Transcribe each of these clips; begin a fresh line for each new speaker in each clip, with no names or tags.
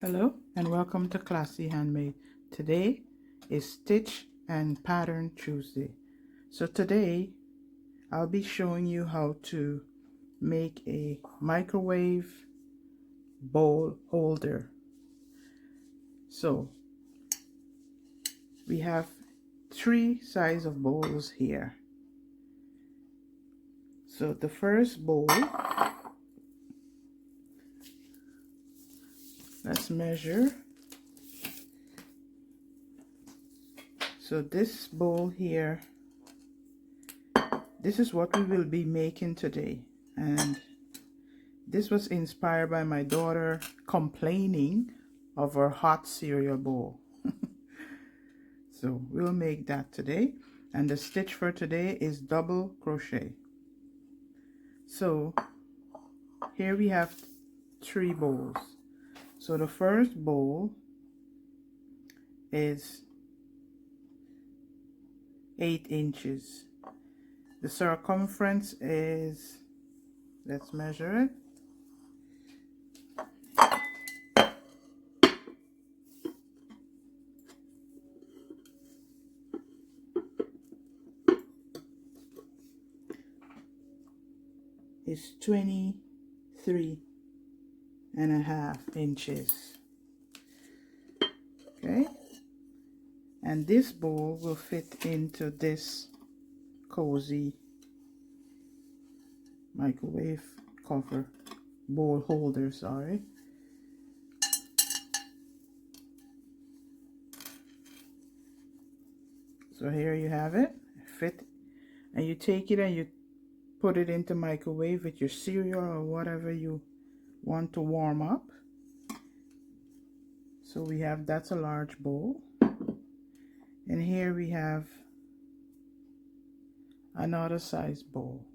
Hello and welcome to Classy Handmade. Today is Stitch and Pattern Tuesday. So today I'll be showing you how to make a microwave bowl holder. So we have three sizes of bowls here. So the first bowl, let's measure. So this bowl here, this is what we will be making today, and this was inspired by my daughter complaining of her hot cereal bowl. So we'll make that today, and the stitch for today is double crochet. So here we have three bowls. So the first bowl is 8 inches. The circumference is, let's measure it, is 23.5 inches. Okay, and this bowl will fit into this cozy microwave cover bowl holder, sorry. So here you have it, fit, and you take it and you put it into microwave with your cereal or whatever you want to warm up. So we have, that's a large bowl, and here we have another size bowl,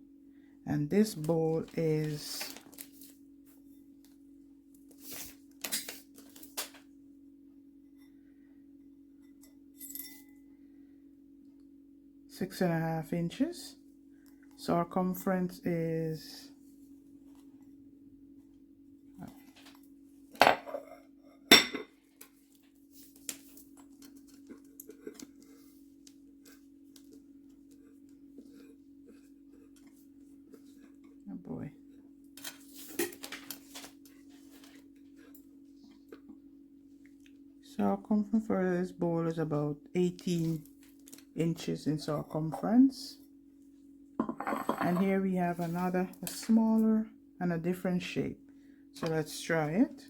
and this bowl is 6.5 inches. Circumference is oh boy, circumference for this bowl is about 18 inches in circumference. And here we have another, a smaller and a different shape. So let's try it.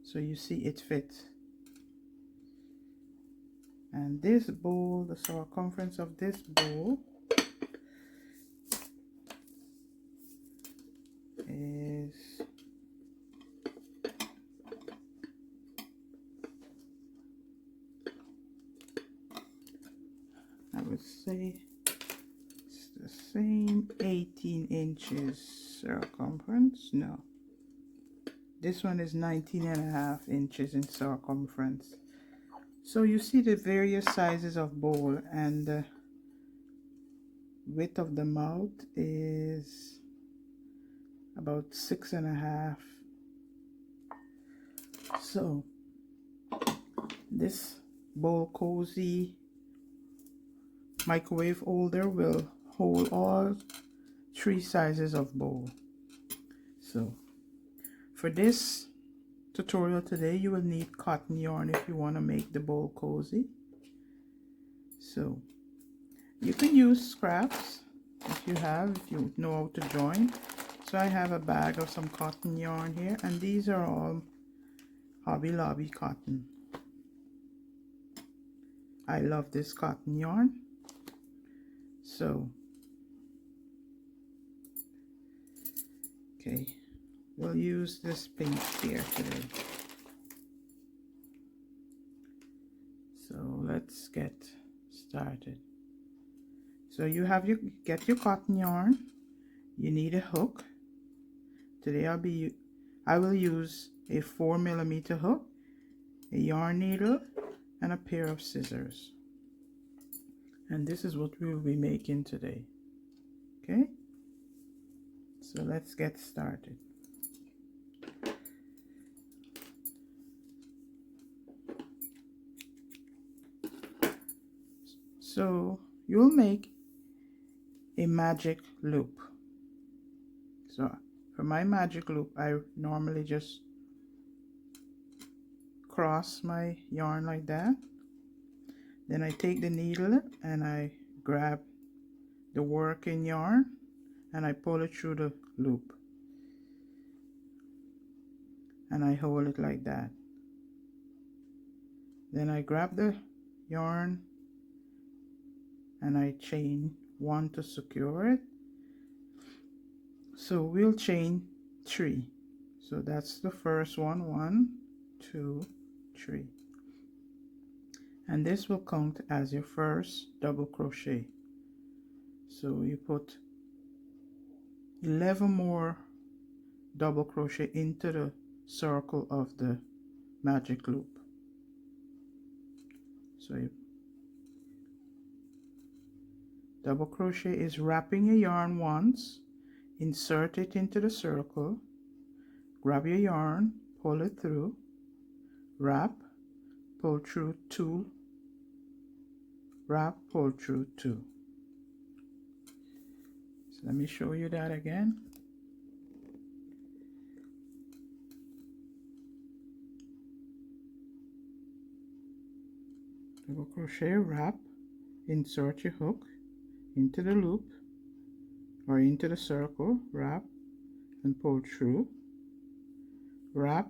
So you see it fits. And this bowl, the circumference of this bowl is I would say it's the same 18 inches circumference. No, this one is 19.5 inches in circumference. So you see the various sizes of bowl, and the width of the mouth is about 6.5. So this bowl cozy microwave holder will hold all three sizes of bowl. So for this tutorial today, you will need cotton yarn if you want to make the bowl cozy. So you can use scraps if you know how to join. So I have a bag of some cotton yarn here, and these are all Hobby Lobby cotton. I love this cotton yarn. So okay, we'll use this pink here today. So let's get started. So you have get your cotton yarn. You need a hook. Today I will use a 4mm hook, a yarn needle, and a pair of scissors. And this is what we will be making today. Okay, so let's get started. So you'll make a magic loop. So for my magic loop, I normally just cross my yarn like that. Then I take the needle and I grab the working yarn and I pull it through the loop. And I hold it like that. Then I grab the yarn and I chain one to secure it. So we'll chain 3. So that's the first one. 1, 2, 3. And this will count as your first double crochet. So you put 11 more double crochet into the circle of the magic loop. So you double crochet is wrapping your yarn once, insert it into the circle, grab your yarn, pull it through, wrap, pull through 2, wrap, pull through 2. So let me show you that again. Double crochet, wrap, insert your hook into the loop or into the circle, wrap and pull through, wrap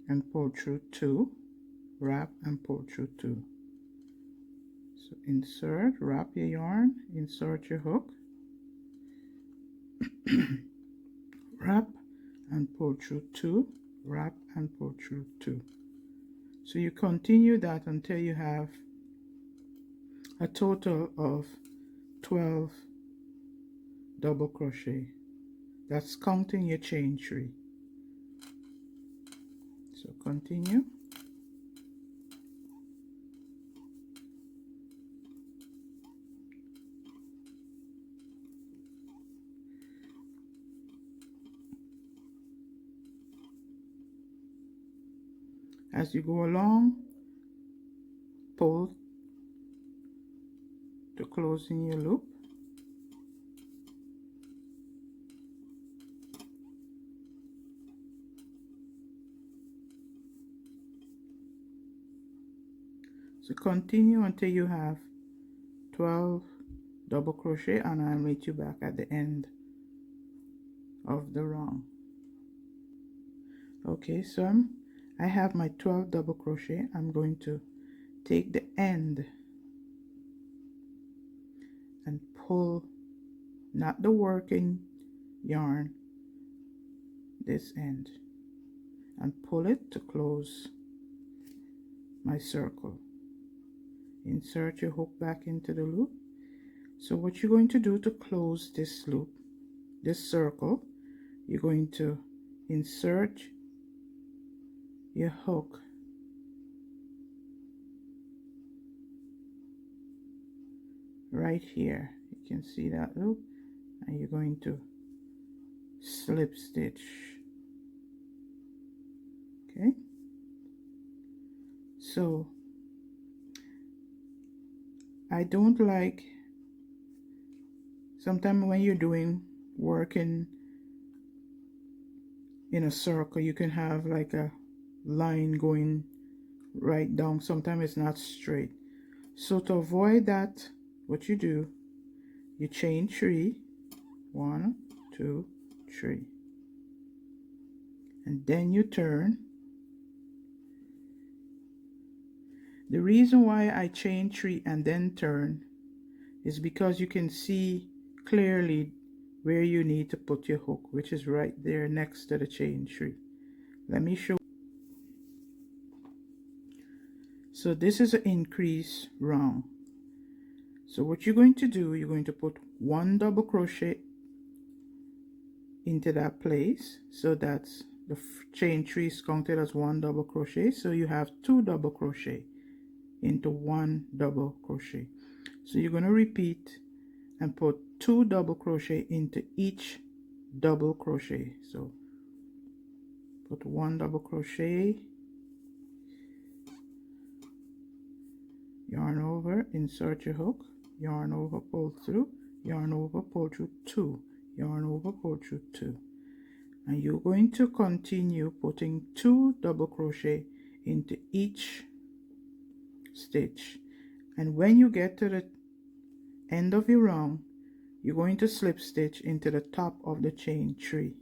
and pull through 2, wrap and pull through 2. So insert, wrap your yarn, insert your hook, wrap and pull through 2, wrap and pull through 2. So you continue that until you have a total of 12 double crochet. That's counting your chain 3. So continue. As you go along, pull to closing your loop. So continue until you have 12 double crochet, and I'll meet you back at the end of the round. Okay, so I have my 12 double crochet. I'm going to take the end and pull, not the working yarn, this end, and pull it to close my circle. Insert your hook back into the loop. So what you're going to do to close this loop, this circle, you're going to insert your hook right here. You can see that loop, and you're going to slip stitch. Okay, so I don't like, sometimes when you're doing working in a circle, you can have like a line going right down. Sometimes it's not straight. So to avoid that, what you do, you chain 3, 1, 2, 3, and then you turn. The reason why I chain 3 and then turn is because you can see clearly where you need to put your hook, which is right there next to the chain 3. Let me show. So this is an increase round. So what you're going to do, you're going to put 1 double crochet into that place, so that's the chain 3 is counted as 1 double crochet. So you have 2 double crochet into 1 double crochet. So you're going to repeat and put 2 double crochet into each double crochet. So put 1 double crochet yarn over, insert your hook, yarn over, pull through, yarn over, pull through 2, yarn over, pull through 2. And you're going to continue putting 2 double crochet into each stitch. And when you get to the end of your round, you're going to slip stitch into the top of the chain 3.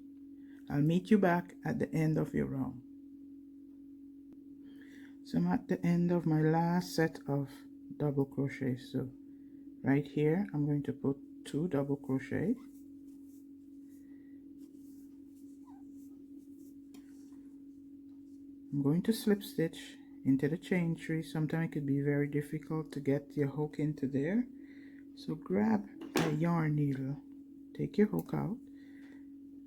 I'll meet you back at the end of your round. So I'm at the end of my last set of double crochet. So right here I'm going to put 2 double crochet. I'm going to slip stitch into the chain 3. Sometimes it could be very difficult to get your hook into there. So grab a yarn needle, take your hook out,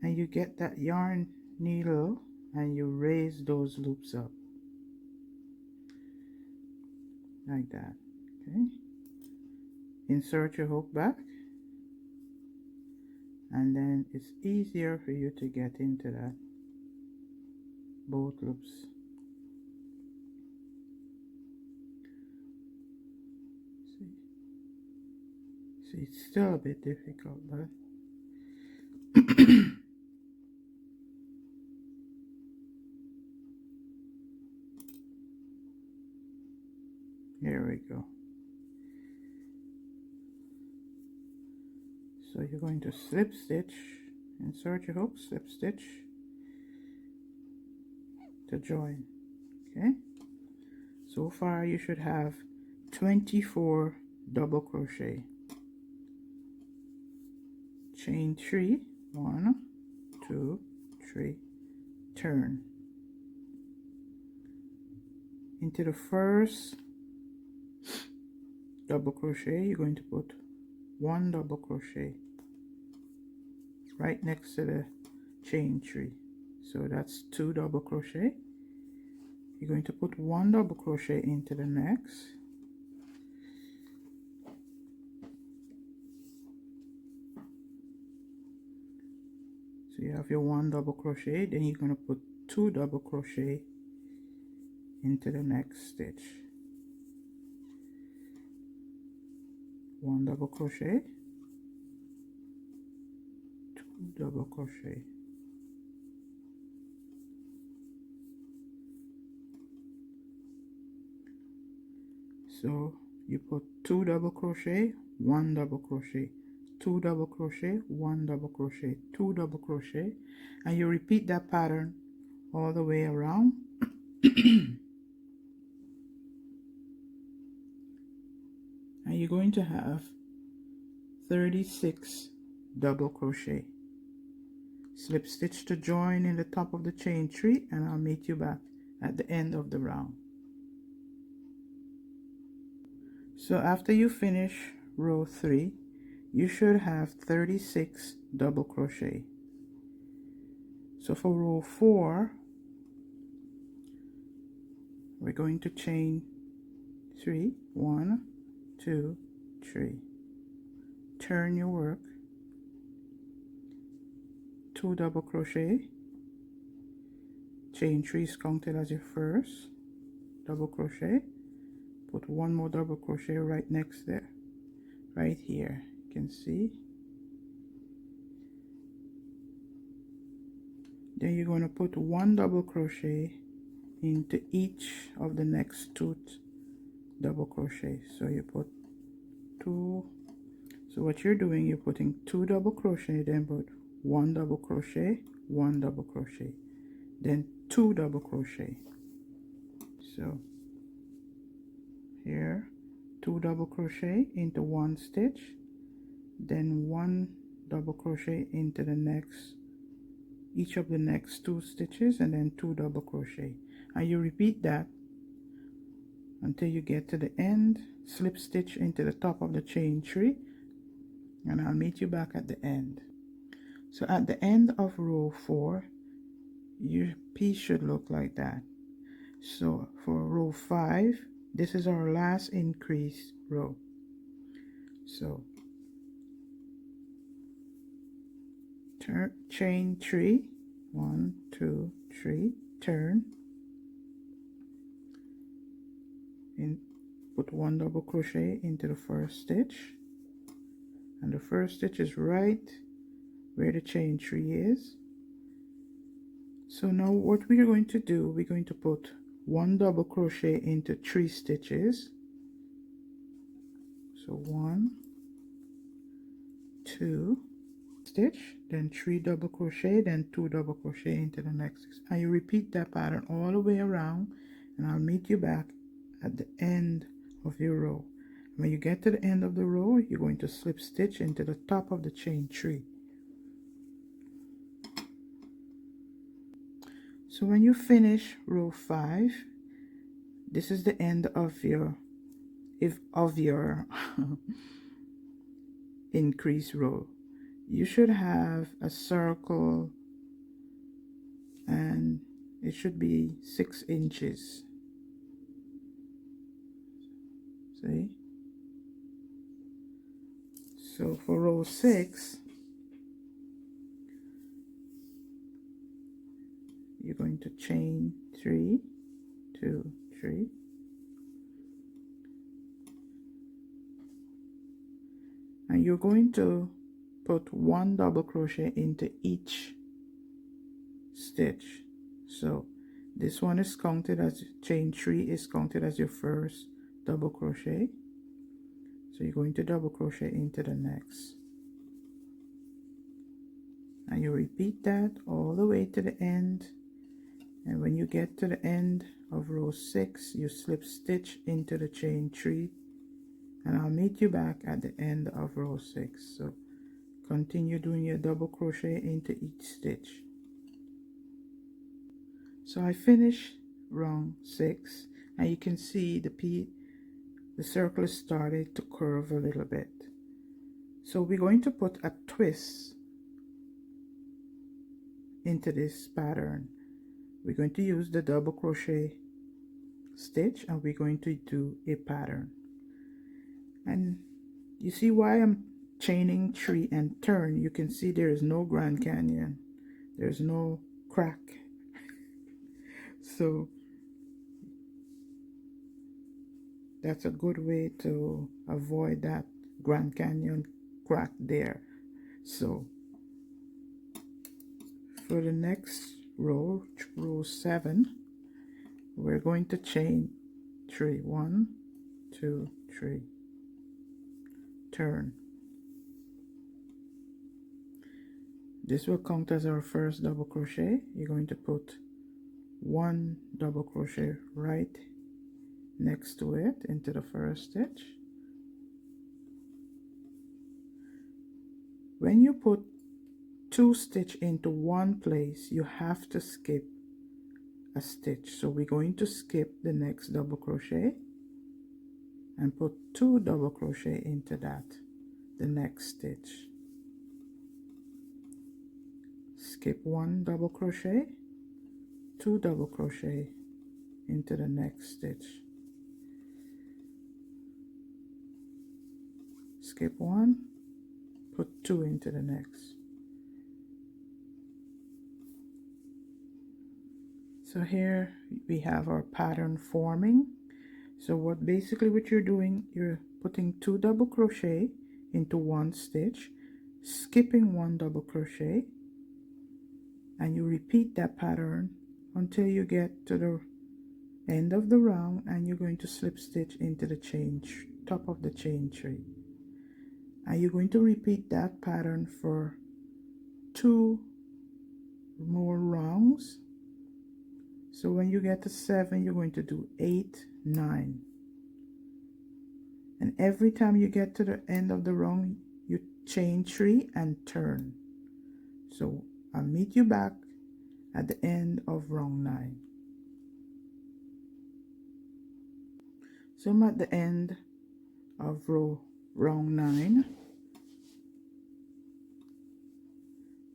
and you get that yarn needle and you raise those loops up like that. Okay, insert your hook back, and then it's easier for you to get into that both loops. See, it's still a bit difficult, but here we go. So you're going to slip stitch, insert your hook, slip stitch to join. Okay, so far you should have 24 double crochet. Chain 3, 1, 2, 3, turn. Into the first double crochet, you're going to put 1 double crochet right next to the chain 3. So that's 2 double crochet. You're going to put 1 double crochet into the next. So you have your 1 double crochet, then you're going to put 2 double crochet into the next stitch. 1 double crochet, 2 double crochet. So you put 2 double crochet, 1 double crochet, 2 double crochet, 1 double crochet, 2 double crochet, and you repeat that pattern all the way around. And you're going to have 36 double crochet. Slip stitch to join in the top of the chain 3, and I'll meet you back at the end of the round. So after you finish row 3, you should have 36 double crochet. So for row 4, we're going to chain 3, 1, 2, 3. Turn your work, 2 double crochet, chain 3 is counted as your first double crochet. Put 1 more double crochet right next there, right here, you can see. Then you're going to put 1 double crochet into each of the next 2 double crochet. So you put 2. So what you're doing, you're putting 2 double crochet, then put 1 double crochet, 1 double crochet, then 2 double crochet. So here, 2 double crochet into 1 stitch, then 1 double crochet into the next, each of the next 2 stitches, and then 2 double crochet. And you repeat that until you get to the end. Slip stitch into the top of the chain 3, and I'll meet you back at the end. So at the end of row 4, your piece should look like that. So for row 5, this is our last increase row. So chain 3, 1, 2, 3, turn, put 1 double crochet into the first stitch, and the first stitch is right where the chain 3 is. So now what we are going to do, we're going to put 1 double crochet into 3 stitches. So 1, 2 stitch, then 3 double crochet, then 2 double crochet into the next, and you repeat that pattern all the way around, and I'll meet you back at the end of your row. When you get to the end of the row, you're going to slip stitch into the top of the chain 3. So when you finish row 5, this is the end of your increase row. You should have a circle, and it should be 6 inches. See? So for row 6, you're going to chain 3, 2, 3, and you're going to put 1 double crochet into each stitch. So this one is counted as chain 3 is counted as your first double crochet, so you're going to double crochet into the next, and you repeat that all the way to the end. And when you get to the end of row 6, you slip stitch into the chain 3, and I'll meet you back at the end of row 6. So continue doing your double crochet into each stitch. So I finished row 6, and you can see the circle started to curve a little bit. So we're going to put a twist into this pattern. We're going to use the double crochet stitch, and we're going to do a pattern. And you see why I'm chaining 3 and turn. You can see there is no Grand Canyon, there's no crack. So that's a good way to avoid that Grand Canyon crack there. So for the next row, row 7, we're going to chain 3, 1, 2, 3, turn. This will count as our first double crochet. You're going to put 1 double crochet right next to it into the first stitch. When you put 2 stitch into one place, you have to skip a stitch. So we're going to skip the next double crochet and put 2 double crochet into the next stitch. Skip 1 double crochet, 2 double crochet into the next stitch. Skip 1, put 2 into the next. So here we have our pattern forming. So what you're doing, you're putting 2 double crochet into one stitch, skipping 1 double crochet, and you repeat that pattern until you get to the end of the round, and you're going to slip stitch into the top of the chain 3, and you're going to repeat that pattern for 2 more rounds. So when you get to 7, you're going to do 8, 9, and every time you get to the end of the round, you chain 3 and turn. So I'll meet you back at the end of round 9. So I'm at the end of round 9.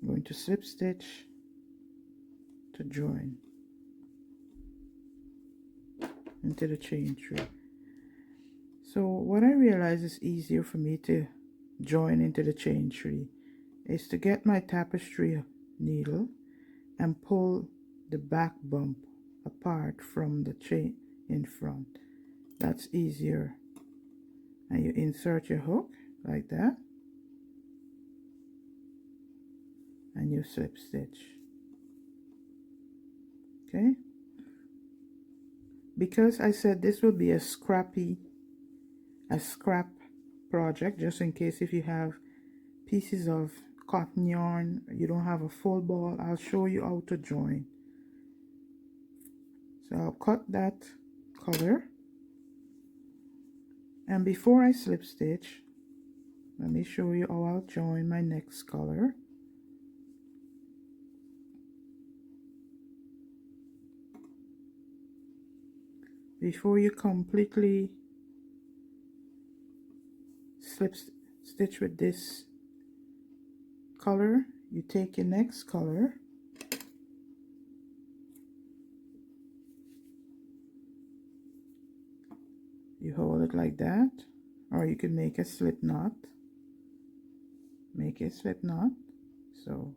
I'm going to slip stitch to join into the chain 3. So what I realize is easier for me to join into the chain 3 is to get my tapestry needle and pull the back bump apart from the chain in front. That's easier. And you insert your hook like that, and you slip stitch. Okay, because I said this will be a scrap project, just in case if you have pieces of cotton yarn, you don't have a full ball, I'll show you how to join. So I'll cut that color, and before I slip stitch, let me show you how I'll join my next color. Before you completely slip stitch with this color, you take your next color, you hold it like that, or you can make a slip knot. Make a slip knot. So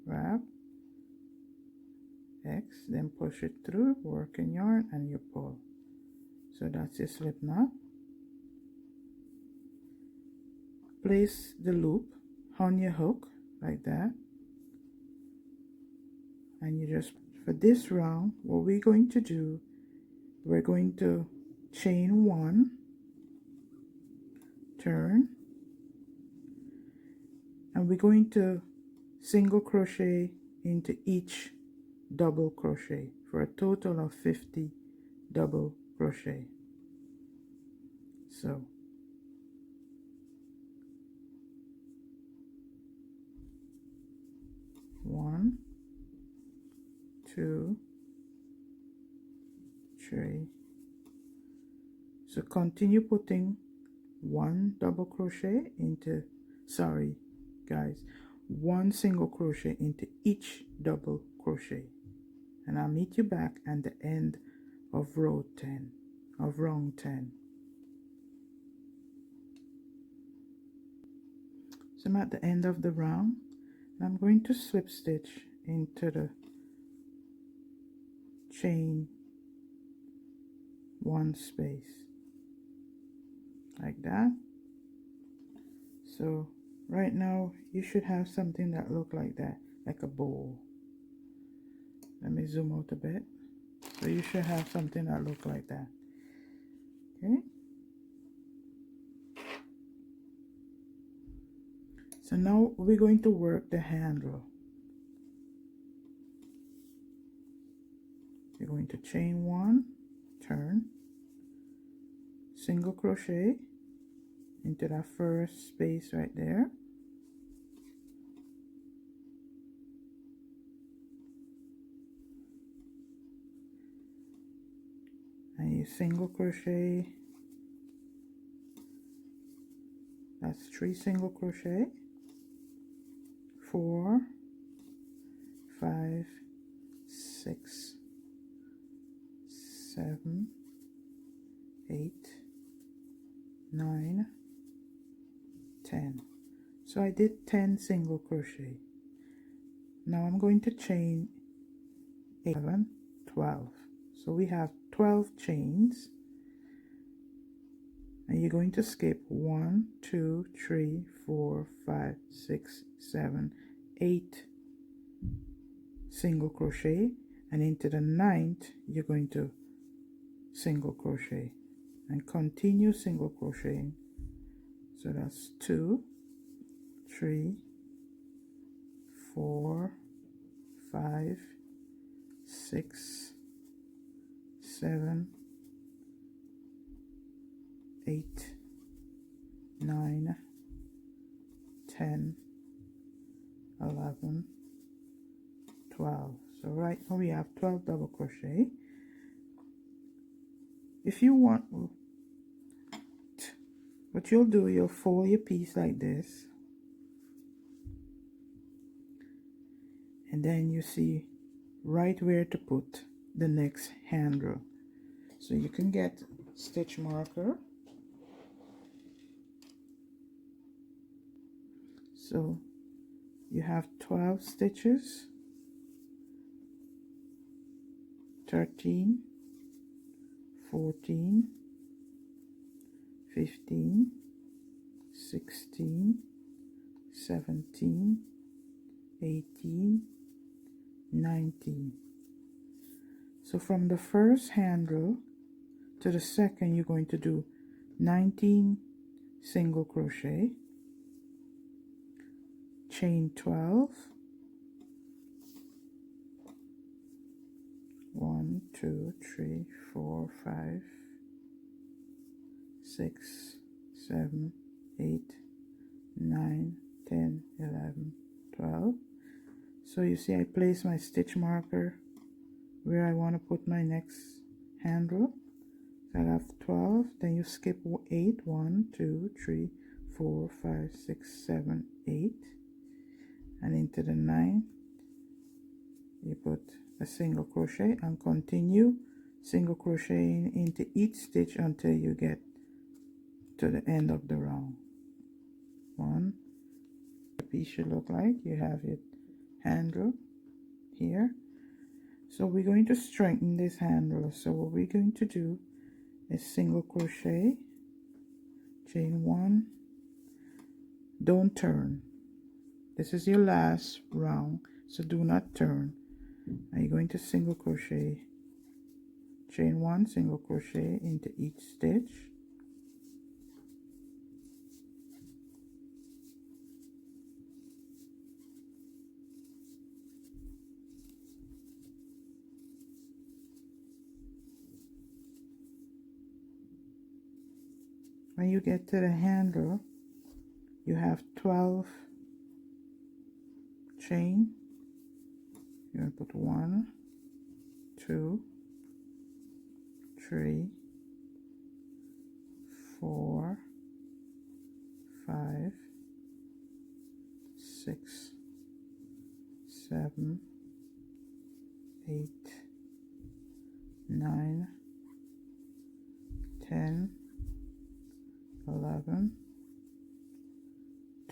wrap X, then push it through, work in yarn, and you pull. So that's your slip knot. Place the loop on your hook like that, and you just, for this round, what we're going to do, we're going to chain 1, turn, and we're going to single crochet into each double crochet for a total of 50 double crochet. So one, 2, 3. So continue putting 1 double crochet into, sorry guys, 1 single crochet into each double crochet, and I'll meet you back at the end of round 10. So I'm at the end of the round, and I'm going to slip stitch into the chain 1 space like that. So right now you should have something that look like that, like a bowl. Let me zoom out a bit. So you should have something that look like that. Okay, so now we're going to work the handle. You're going to chain 1, turn, single crochet into that first space right there, and you single crochet. That's 3 single crochet, 4, 5, 6, 7, 8, 9, 10. So I did 10 single crochet. Now I'm going to chain 11, 12. So we have 12 chains, and you're going to skip 1, 2, 3, 4, 5, 6, 7, 8 single crochet, and into the 9th you're going to single crochet and continue single crocheting. So that's 2, 3, 4, 5, 6, 7, 8, 9, 10, 11, 12. So right now we have 12 double crochet. If you want, what you'll do, you'll fold your piece like this, and then you see right where to put the next handle. So you can get stitch marker. So you have 12 stitches, 13, 14, 15, 16, 17, 18, 19. So from the first handle to the second, you're going to do 19 single crochet, chain 12, 1, 2, 3, 4, 5, 6, 7, 8, 9, 10, 11, 12. So you see I place my stitch marker where I want to put my next handle. So I have 12, then you skip 8, 1, 2, 3, 4, 5, 6, 7, 8, and into the 9 you put a single crochet and continue single crocheting into each stitch until you get to the end of the round. One, the piece should look like. You have your handle here. So we're going to strengthen this handle. So what we're going to do is single crochet, chain 1, don't turn. This is your last round, so do not turn. Now you're going to single crochet, chain 1, single crochet into each stitch. When you get to the handle, you have 12 chain. You're going to put 1, 2, 3, 4, 5, 6, 7, 8, 9, 10, 11,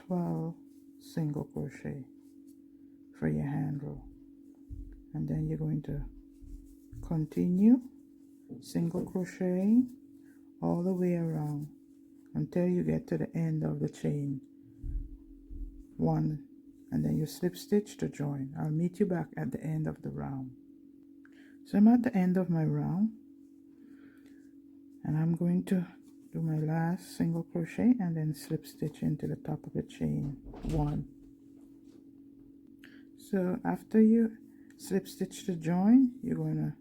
12 single crochet for your handle, and then you're going to continue single crocheting all the way around until you get to the end of the chain 1, and then you slip stitch to join. I'll meet you back at the end of the round. So I'm at the end of my round, and I'm going to do my last single crochet and then slip stitch into the top of the chain 1. So after you slip stitch to join, you're going to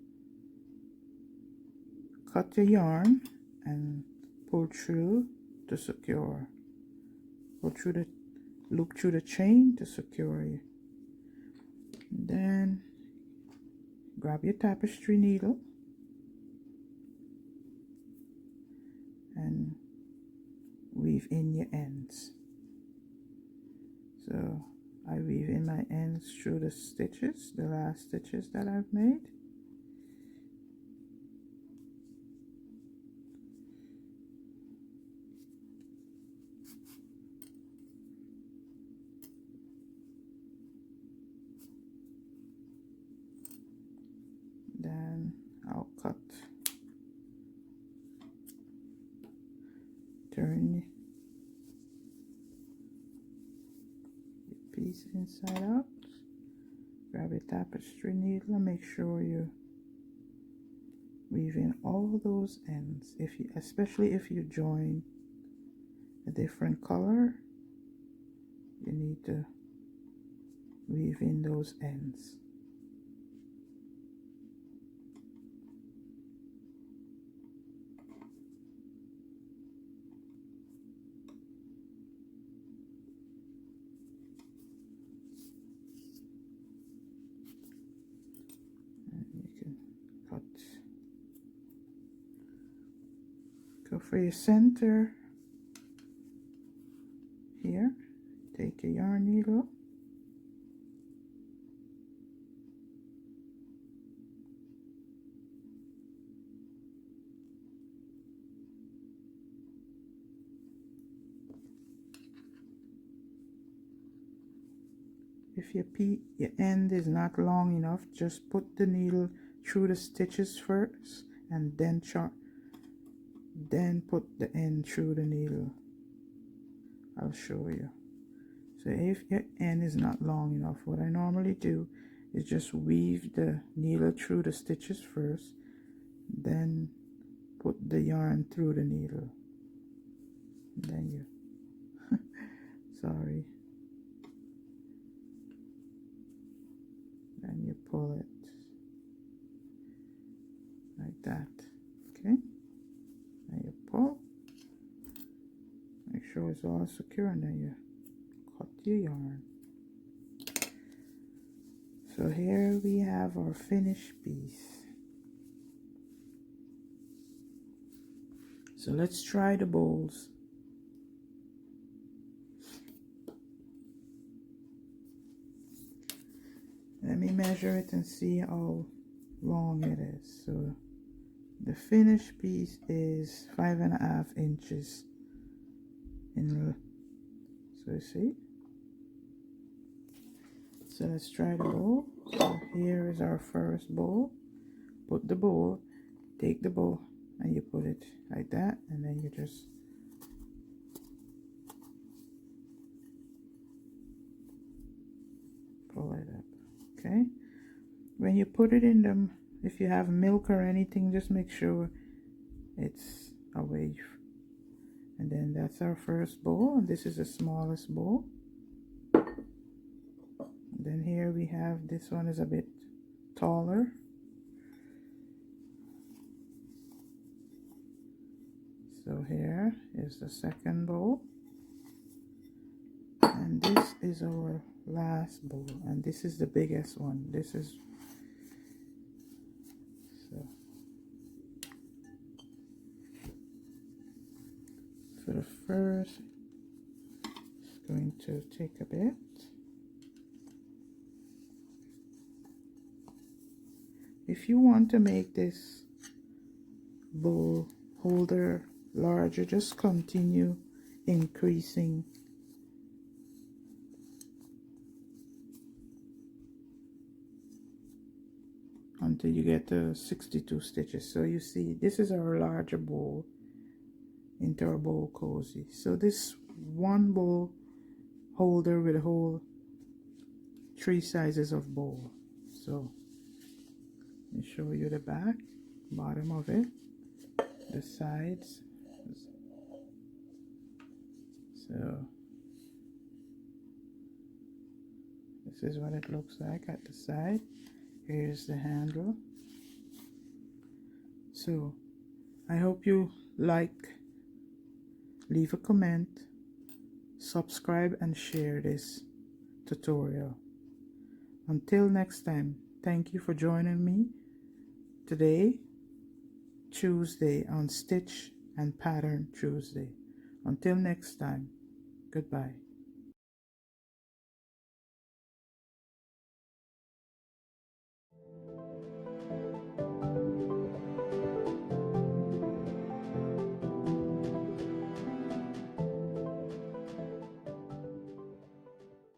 cut your yarn and pull through to secure. Pull through the loop through the chain to secure you. Then grab your tapestry needle and weave in your ends. So I weave in my ends through the stitches, the last stitches that I've made. Then I'll cut, turn your piece inside out, grab your tapestry needle and make sure you weave in all those ends. Especially if you join a different color, you need to weave in those ends. Go for your center here, take a yarn needle, if your end is not long enough, just put the needle through the stitches first and then then put the end through the needle. I'll show you. So if your end is not long enough, what I normally do is just weave the needle through the stitches first, then put the yarn through the needle. Then you sorry, then you pull it like that. Okay, and you pull, make sure it's all secure, and then you cut your yarn. So here we have our finished piece. So let's try the bowls. Let me measure it and see how long it is. So the finished piece is 5.5 inches in. So you see. So let's try the bowl. So here is our first bowl. Put the bowl, take the bowl, and you put it like that, and then you just pull it up. Okay, when you put it in them, if you have milk or anything, just make sure it's away. And then that's our first bowl, and this is the smallest bowl. Then here we have, this one is a bit taller. So here is the second bowl, and this is our last bowl, and this is the biggest one. This is so the first is going to take a bit. If you want to make this bowl holder larger, just continue increasing until you get to 62 stitches. So you see, this is our larger bowl into our bowl cozy. So this one bowl holder will hold 3 sizes of bowl. So let me show you the back, bottom of it, the sides. So this is what it looks like at the side. Here's the handle. So I hope you like, leave a comment, subscribe, and share this tutorial. Until next time, thank you for joining me today, Tuesday, on Stitch and Pattern Tuesday. Until next time, goodbye.